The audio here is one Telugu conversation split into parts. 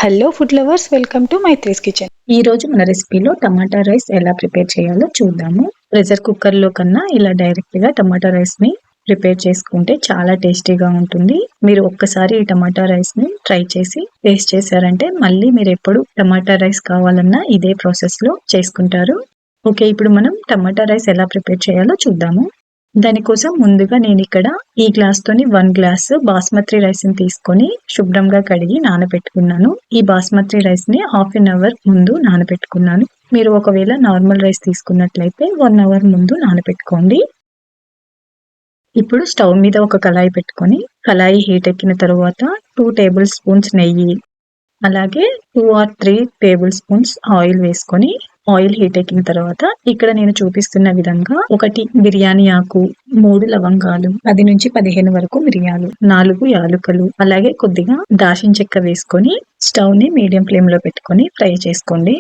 Hello food lovers, welcome to Maitri's kitchen. ఈ రోజు మన రెసిపీలో టమాటా రైస్ ఎలా ప్రిపేర్ చేయాలో చూద్దాము. ప్రెషర్ కుక్కర్లో కన్నా ఇలా డైరెక్ట్గా టమాటా రైస్ని ప్రిపేర్ చేసుకుంటే చాలా టేస్టీగా ఉంటుంది. మీరు ఒక్కసారి ఈ టమాటా రైస్ని ట్రై చేసి టేస్ట్ చేశారంటే మళ్ళీ మీరు ఎప్పుడు టమాటా రైస్ కావాలన్నా ఇదే ప్రాసెస్లో చేసుకుంటారు. ఓకే, ఇప్పుడు మనం టమాటా రైస్ ఎలా ప్రిపేర్ చేయాలో చూద్దాము. దానికోసం ముందుగా నేను ఇక్కడ ఈ గ్లాస్తోని 1 గ్లాస్ బాస్మతి రైస్ ని తీసుకొని శుభ్రంగా కడిగి నానబెట్టుకున్నాను. ఈ బాస్మతి రైస్ ని హాఫ్ అన్ అవర్ ముందు నానబెట్టుకున్నాను. మీరు ఒకవేళ నార్మల్ రైస్ తీసుకున్నట్లయితే 1 అవర్ ముందు నానబెట్టుకోండి. ఇప్పుడు స్టవ్ మీద ఒక కళాయి పెట్టుకొని కళాయి హీట్ ఎక్కిన తర్వాత 2 టేబుల్ స్పూన్స్ నెయ్యి, అలాగే 2 or 3 టేబుల్ స్పూన్స్ ఆయిల్ వేసుకొని ఆయిల్ హీట్ ఎక్కిన తర్వాత ఇక్కడ నేను చూపిస్తున్న విధంగా 1 బిర్యానీ ఆకు, 3 లవంగాలు, 10 నుంచి 15 వరకు మిరియాలు, 4 యాలకులు, అలాగే కొద్దిగా దాల్చిన చెక్క వేసుకొని స్టవ్ ని మీడియం ఫ్లేమ్ లో పెట్టుకొని ఫ్రై చేసుకోండి.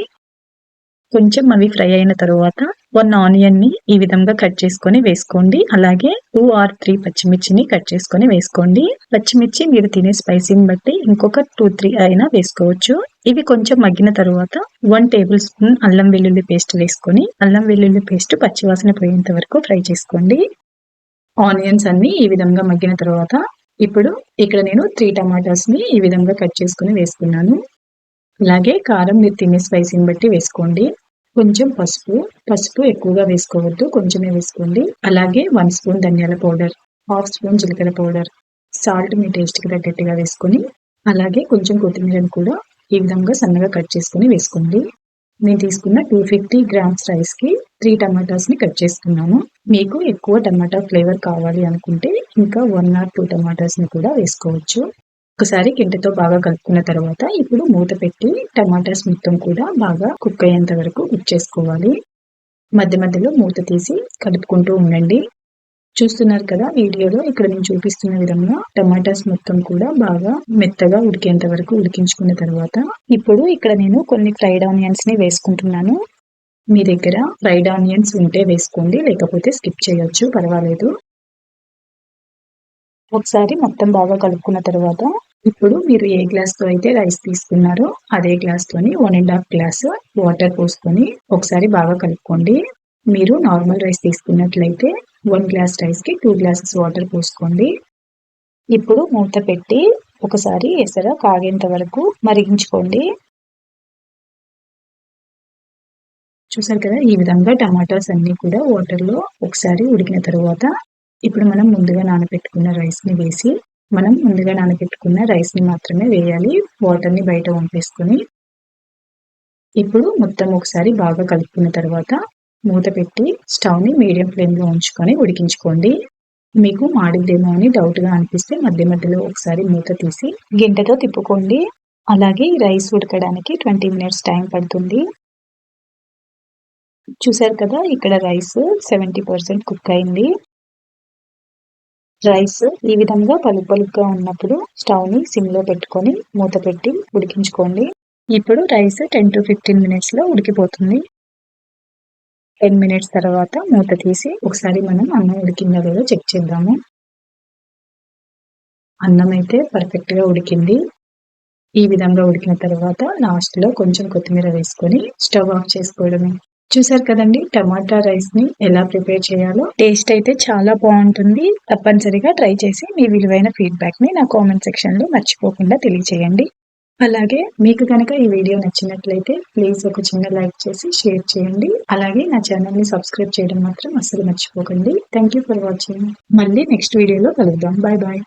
కొంచెం అవి ఫ్రై అయిన తర్వాత 1 ఆనియన్ ని ఈ విధంగా కట్ చేసుకొని వేసుకోండి. అలాగే 2 or 3 పచ్చిమిర్చిని కట్ చేసుకొని వేసుకోండి. పచ్చిమిర్చి మీరు తినే స్పైసీని బట్టి ఇంకొక 2-3 అయినా వేసుకోవచ్చు. ఇవి కొంచెం మగ్గిన తర్వాత 1 టేబుల్ స్పూన్ అల్లం వెల్లుల్లి పేస్ట్ వేసుకొని అల్లం వెల్లుల్లి పేస్ట్ పచ్చివాసన పోయేంత వరకు ఫ్రై చేసుకోండి. ఆనియన్స్ అన్ని ఈ విధంగా మగ్గిన తర్వాత ఇప్పుడు ఇక్కడ నేను 3 టమాటాస్ ని ఈ విధంగా కట్ చేసుకొని వేసుకున్నాను. అలాగే కారం మీరు తినే స్పైసీని బట్టి వేసుకోండి. కొంచెం పసుపు ఎక్కువగా వేసుకోవద్దు, కొంచెమే వేసుకోండి. అలాగే 1 స్పూన్ ధనియాల పౌడర్, 1/2 స్పూన్ జీలకర్ర పౌడర్, సాల్ట్ మీ టేస్ట్కి తగ్గట్టుగా వేసుకొని అలాగే కొంచెం కొత్తిమీరను కూడా ఈ విధంగా సన్నగా కట్ చేసుకొని వేసుకోండి. నేను తీసుకున్న 250 గ్రామ్స్ రైస్ కి 3 టమాటాస్ ని కట్ చేసుకున్నాను. మీకు ఎక్కువ టమాటా ఫ్లేవర్ కావాలి అనుకుంటే ఇంకా 1 or 2 టమాటాస్ ని కూడా వేసుకోవచ్చు. ఒకసారి గింటెతో బాగా కలుపుకున్న తర్వాత ఇప్పుడు మూత పెట్టి టమాటాస్ మొత్తం కూడా బాగా కుక్ అయ్యేంత వరకు కుక్ చేసుకోవాలి. మధ్య మధ్యలో మూత తీసి కలుపుకుంటూ ఉండండి. చూస్తున్నారు కదా వీడియోలో, ఇక్కడ నేను చూపిస్తున్న విధంగా టమాటాస్ మొత్తం కూడా బాగా మెత్తగా ఉడికేంత వరకు ఉడికించుకున్న తర్వాత ఇప్పుడు ఇక్కడ నేను కొన్ని ఫ్రైడ్ ఆనియన్స్ ని వేసుకుంటున్నాను. మీ దగ్గర ఫ్రైడ్ ఆనియన్స్ ఉంటే వేసుకోండి, లేకపోతే స్కిప్ చేయొచ్చు, పర్వాలేదు. ఒకసారి మొత్తం బాగా కలుపుకున్న తర్వాత ఇప్పుడు మీరు ఏ గ్లాస్తో అయితే రైస్ తీసుకున్నారో అదే గ్లాస్తోని 1.5 గ్లాస్ వాటర్ పోసుకొని ఒకసారి బాగా కలుపుకోండి. మీరు నార్మల్ రైస్ తీసుకున్నట్లయితే 1 గ్లాస్ రైస్ కి 2 గ్లాసెస్ వాటర్ పోసుకోండి. ఇప్పుడు మూత పెట్టి ఒకసారి ఎసర కాగేంత వరకు మరిగించుకోండి. చూసారు కదా, ఈ విధంగా టమాటాస్ అన్ని కూడా వాటర్ లో ఒకసారి ఉడికిన తర్వాత ఇప్పుడు మనం ముందుగా నానబెట్టుకున్న రైస్ ని వేసి మనం ముందుగా నానబెట్టుకున్న రైస్ ని మాత్రమే వేయాలి, వాటర్ ని బయట వంపేసుకొని. ఇప్పుడు మొత్తం ఒకసారి బాగా కలుపుకున్న తర్వాత మూత పెట్టి స్టవ్ ని మీడియం ఫ్లేమ్ లో ఉంచుకొని ఉడికించుకోండి. మీకు మాడిద్దేమో అని డౌట్ గా అనిపిస్తే మధ్య మధ్యలో ఒకసారి మూత తీసి గింటతో తిప్పుకోండి. అలాగే రైస్ ఉడకడానికి 20 minutes టైం పడుతుంది. చూసారు కదా, ఇక్కడ రైస్ 70% కుక్ అయింది. రైస్ ఈ విధంగా పలుకుగా ఉన్నప్పుడు స్టవ్ ని సిమ్ లో పెట్టుకొని మూత పెట్టి ఉడికించుకోండి. ఇప్పుడు రైస్ 10 to 15 minutes లో ఉడికిపోతుంది. 10 minutes తర్వాత మూత తీసి ఒకసారి మనం అన్నం ఉడికిందో లేదో చెక్ చేద్దాము. అన్నం అయితే పర్ఫెక్ట్ గా ఉడికింది. ఈ విధంగా ఉడికిన తర్వాత లాస్ట్ లో కొంచెం కొత్తిమీర వేసుకొని స్టవ్ ఆఫ్ చేసుకోవడమే. చూసారు కదండి, టమాటా రైస్ ని ఎలా ప్రిపేర్ చేయాలో. టేస్ట్ అయితే చాలా బాగుంటుంది. తప్పనిసరిగా ట్రై చేసి మీ విలువైన ఫీడ్బ్యాక్ ని నా కామెంట్ సెక్షన్ లో మర్చిపోకుండా తెలియచేయండి. అలాగే మీకు కనుక ఈ వీడియో నచ్చినట్లయితే ప్లీజ్ ఒక చిన్న లైక్ చేసి షేర్ చేయండి. అలాగే నా ఛానల్ ని సబ్స్క్రైబ్ చేయడం మాత్రం అస్సలు మర్చిపోకండి. Thank you for watching. మళ్ళీ నెక్స్ట్ వీడియోలో కలుద్దాం. Bye bye.